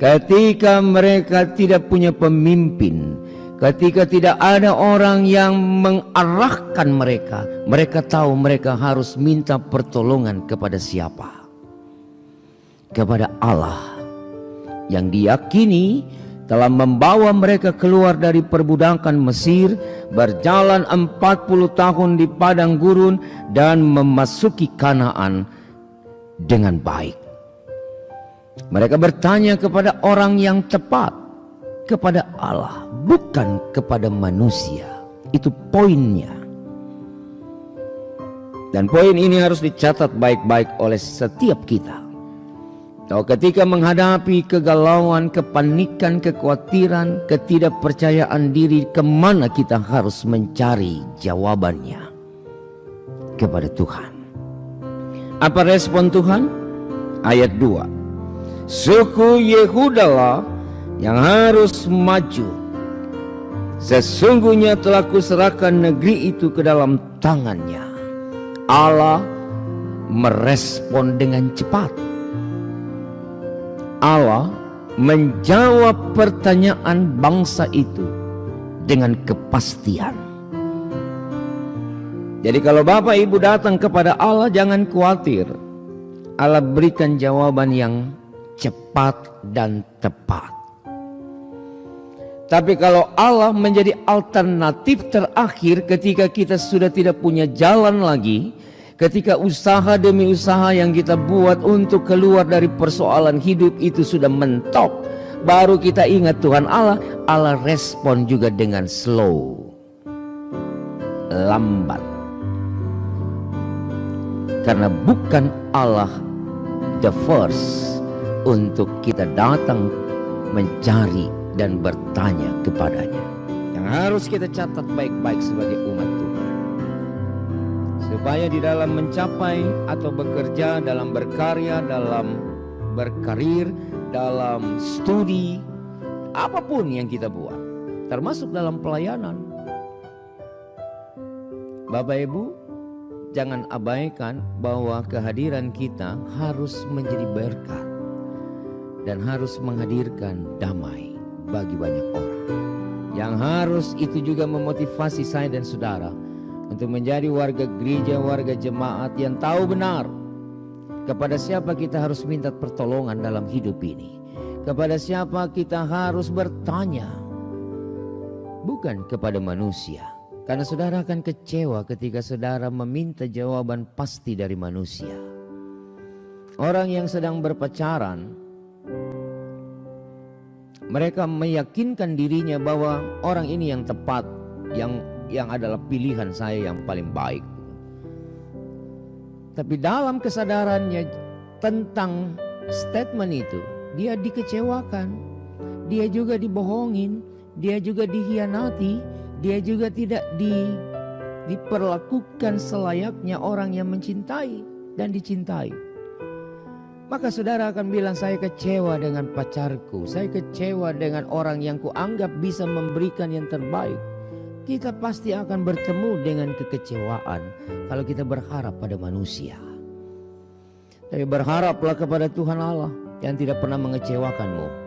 Ketika mereka tidak punya pemimpin, ketika tidak ada orang yang mengarahkan mereka, mereka tahu mereka harus minta pertolongan kepada siapa? Kepada Allah yang diyakini telah membawa mereka keluar dari perbudakan Mesir, berjalan 40 tahun di padang gurun dan memasuki Kanaan dengan baik. Mereka bertanya kepada orang yang tepat, kepada Allah, bukan kepada manusia. Itu poinnya. Dan poin ini harus dicatat baik-baik oleh setiap kita. Kalau ketika menghadapi kegalauan, kepanikan, kekhawatiran, ketidakpercayaan diri, kemana kita harus mencari jawabannya? Kepada Tuhan. Apa respon Tuhan? Ayat 2. Suku Yehudalah yang harus maju. Sesungguhnya telah kuserahkan negeri itu ke dalam tangannya. Allah merespon dengan cepat. Allah menjawab pertanyaan bangsa itu dengan kepastian. Jadi kalau Bapak Ibu datang kepada Allah, jangan khawatir. Allah berikan jawaban yang cepat dan tepat. Tapi kalau Allah menjadi alternatif terakhir ketika kita sudah tidak punya jalan lagi, ketika usaha demi usaha yang kita buat untuk keluar dari persoalan hidup itu sudah mentok, baru kita ingat Tuhan Allah. Allah respon juga dengan slow, lambat. Karena bukan Allah the first untuk kita datang mencari dan bertanya kepadanya. Yang harus kita catat baik-baik sebagai umat Tuhan, supaya di dalam mencapai atau bekerja, dalam berkarya, dalam berkarir, dalam studi, apapun yang kita buat, termasuk dalam pelayanan, Bapak Ibu, jangan abaikan bahwa kehadiran kita harus menjadi berkat dan harus menghadirkan damai bagi banyak orang. Yang harus itu juga memotivasi saya dan saudara untuk menjadi warga gereja, warga jemaat yang tahu benar kepada siapa kita harus minta pertolongan dalam hidup ini, kepada siapa kita harus bertanya, bukan kepada manusia. Karena saudara akan kecewa ketika saudara meminta jawaban pasti dari manusia. Orang yang sedang berpacaran, mereka meyakinkan dirinya bahwa orang ini yang tepat, yang adalah pilihan saya yang paling baik. Tapi dalam kesadarannya tentang statement itu, dia dikecewakan, dia juga dibohongin, dia juga dihianati, dia juga tidak diperlakukan selayaknya orang yang mencintai dan dicintai. Maka saudara akan bilang, saya kecewa dengan pacarku, saya kecewa dengan orang yang kuanggap bisa memberikan yang terbaik. Kita pasti akan bertemu dengan kekecewaan kalau kita berharap pada manusia. Tapi berharaplah kepada Tuhan Allah yang tidak pernah mengecewakanmu.